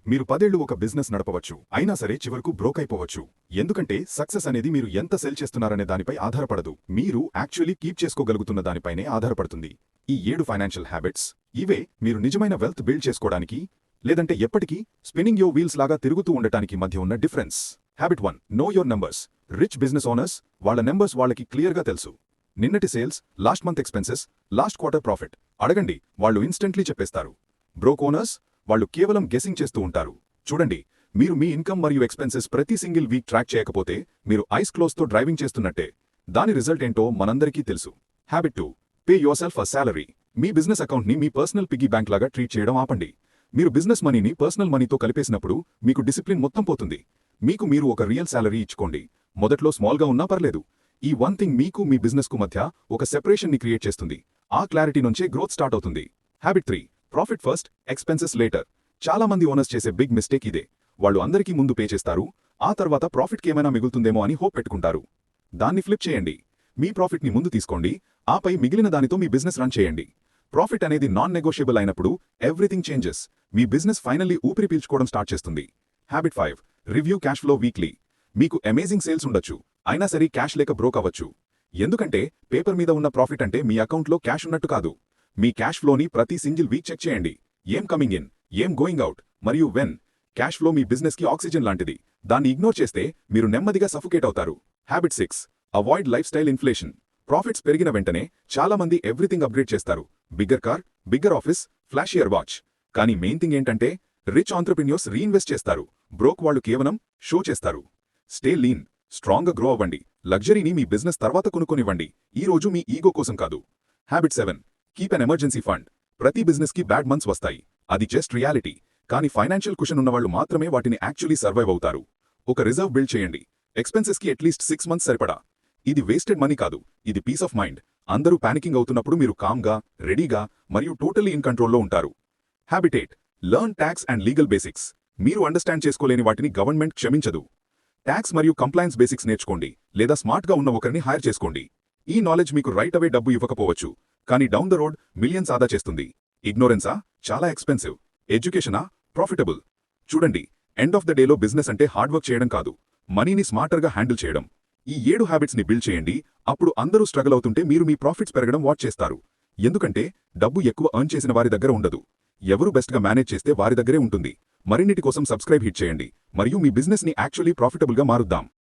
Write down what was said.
మీరు 10 ఏళ్లు ఒక బిజినెస్ నడపవచ్చు, అయినా సరే చివరకు బ్రోక్ అయిపోవచ్చు. ఎందుకంటే సక్సెస్ అనేది మీరు ఎంత సెల్ చేస్తున్నారనే దానిపై ఆధారపడదు, మీరు యాక్చువల్లీ కీప్ చేసుకోగలుగుతున్న దానిపైనే ఆధారపడుతుంది. ఈ 7 ఫైనాన్షియల్ హ్యాబిట్స్ ఇవే మీరు నిజమైన వెల్త్ బిల్డ్ చేసుకోవడానికి, లేదంటే ఎప్పటికీ స్పిన్నింగ్ యో వీల్స్ లాగా తిరుగుతూ ఉండటానికి మధ్య ఉన్న difference. Habit 1, know your numbers. Rich business owners వాళ్ళ నెంబర్స్ వాళ్ళకి క్లియర్గా తెలుసు. నిన్నటి sales, last month expenses, last quarter profit అడగండి, వాళ్ళు ఇన్స్టెంట్లీ చెప్పేస్తారు. బ్రోక్ ఓనర్స్ వాళ్ళు కేవలం గెసింగ్ చేస్తూ ఉంటారు. చూడండి, మీరు మీ ఇన్కమ్ మరియు ఎక్స్పెన్సెస్ ప్రతి సింగిల్ వీక్ ట్రాక్ చేయకపోతే మీరు ఐస్ క్లోజ్తో డ్రైవింగ్ చేస్తున్నట్టే. దాని రిజల్ట్ ఏంటో మనందరికీ తెలుసు. Habit 2, pay your self a salary. Me business అకౌంట్ని మీ పర్సనల్ పిగ్గీ బ్యాంక్ లాగా ట్రీట్ చేయడం ఆపండి. మీరు బిజినెస్ మనీని పర్సనల్ మనీతో కలిపేసినప్పుడు మీకు డిసిప్లిన్ మొత్తం పోతుంది. మీకు మీరు ఒక రియల్ సాలరీ ఇచ్చుకోండి. మొదట్లో స్మాల్గా ఉన్నా పర్లేదు. ఈ వన్ థింగ్ మీకు మీ బిజినెస్కు మధ్య ఒక సెపరేషన్ని క్రియేట్ చేస్తుంది. ఆ క్లారిటీ నుంచే గ్రోత్ స్టార్ట్ అవుతుంది. Habit 3, profit first, expenses later. చాలా మంది ఓనర్స్ చేసే బిగ్ మిస్టేక్ ఇదే. వాళ్ళు అందరికీ ముందు పే చేస్తారు, ఆ తర్వాత ప్రాఫిట్కి ఏమైనా మిగులుతుందేమో అని హోప్ పెట్టుకుంటారు. దాన్ని ఫ్లిప్ చేయండి. మీ ప్రాఫిట్ని ముందు తీసుకోండి, ఆపై మిగిలిన దానితో మీ బిజినెస్ రన్ చేయండి. ప్రాఫిట్ అనేది నాన్ నెగోషియబుల్ అయినప్పుడు ఎవ్రీథింగ్ చేంజెస్. మీ బిజినెస్ ఫైనల్లీ ఊపిరి పీల్చుకోవడం స్టార్ట్ చేస్తుంది. Habit 5, review cash flow weekly. మీకు అమేజింగ్ సేల్స్ ఉండొచ్చు, అయినా సరే క్యాష్ లేక బ్రోక్ అవ్వచ్చు. ఎందుకంటే పేపర్ మీద ఉన్న ప్రాఫిట్ అంటే మీ అకౌంట్లో క్యాష్ ఉన్నట్టు కాదు. మీ క్యాష్ ఫ్లోని ప్రతి సింగిల్ వీక్ చెక్ చేయండి. ఏం కమింగ్ ఇన్, ఏం గోయింగ్ అవుట్, మరియు వెన్. క్యాష్ ఫ్లో మీ బిజినెస్కి ఆక్సిజన్ లాంటిది. దాన్ని ఇగ్నోర్ చేస్తే మీరు నెమ్మదిగా సఫోకేట్ అవుతారు. Habit 6, avoid lifestyle inflation. Profits పెరిగిన వెంటనే చాలా మంది ఎవ్రీథింగ్ అప్గ్రేడ్ చేస్తారు. Bigger car, bigger office, flashier watch. కానీ మెయిన్ థింగ్ ఏంటంటే రిచ్ ఆంట్రప్రెన్యూర్స్ రీఇన్వెస్ట్ చేస్తారు. బ్రోక్ వాళ్ళు కేవలం షో చేస్తారు. స్టే లీన్, స్ట్రాంగ్గా గ్రో అవ్వండి. లగ్జరీని మీ బిజినెస్ తర్వాత కొనుక్కొనివ్వండి, ఈ రోజు మీ ఈగో కోసం కాదు. Habit 7, keep an emergency fund. ప్రతి బిజినెస్కి బ్యాడ్ మంత్స్ వస్తాయి, అది జస్ట్ రియాలిటీ. కానీ ఫైనాన్షియల్ కుషన్ ఉన్నవాళ్ళు మాత్రమే వాటిని యాక్చువల్లీ సర్వైవ్ అవుతారు. ఒక రిజర్వ్ బిల్డ్ చేయండి, ఎక్స్పెన్సెస్కి అట్లీస్ట్ 6 months సరిపడా. ఇది వేస్టెడ్ మనీ కాదు, ఇది పీస్ ఆఫ్ మైండ్. అందరూ పానికింగ్ అవుతున్నప్పుడు మీరు కామ్గా, రెడీగా మరియు టోటలీ ఇన్ కంట్రోల్లో ఉంటారు. Habit 8, learn tax and legal basics. మీరు అండర్స్టాండ్ చేసుకోలేని వాటిని గవర్నమెంట్ క్షమించదు. ట్యాక్స్ మరియు కంప్లైన్స్ బేసిక్స్ నేర్చుకోండి, లేదా స్మార్ట్గా ఉన్న ఒకరిని హైర్ చేసుకోండి. ఈ నాలెడ్జ్ మీకు రైట్ అవే డబ్బు ఇవ్వకపోవచ్చు, కానీ డౌన్ ద రోడ్ మిలియన్స్ ఆదా చేస్తుంది. ఇగ్నోరెన్సా చాలా ఎక్స్పెన్సివ్, ఎడ్యుకేషనా ప్రాఫిటబుల్. చూడండి, ఎండ్ ఆఫ్ ద డేలో బిజినెస్ అంటే హార్డ్ వర్క్ చేయడం కాదు, మనీని స్మార్టర్గా హ్యాండిల్ చేయడం. ఈ 7 హ్యాబిట్స్ని బిల్డ్ చేయండి, అప్పుడు అందరూ స్ట్రగల్ అవుతుంటే మీరు మీ ప్రాఫిట్స్ పెరగడం వాచ్ చేస్తారు. ఎందుకంటే డబ్బు ఎక్కువ ఎర్న్ చేసిన వారి దగ్గర ఉండదు, ఎవరు బెస్ట్గా మేనేజ్ చేస్తే వారి దగ్గరే ఉంటుంది. మరిన్నిటి కోసం సబ్స్క్రైబ్ హిట్ చేయండి, మరియు మీ బిజినెస్ని యాక్చువల్లీ ప్రాఫిటబుల్గా మారుద్దాం.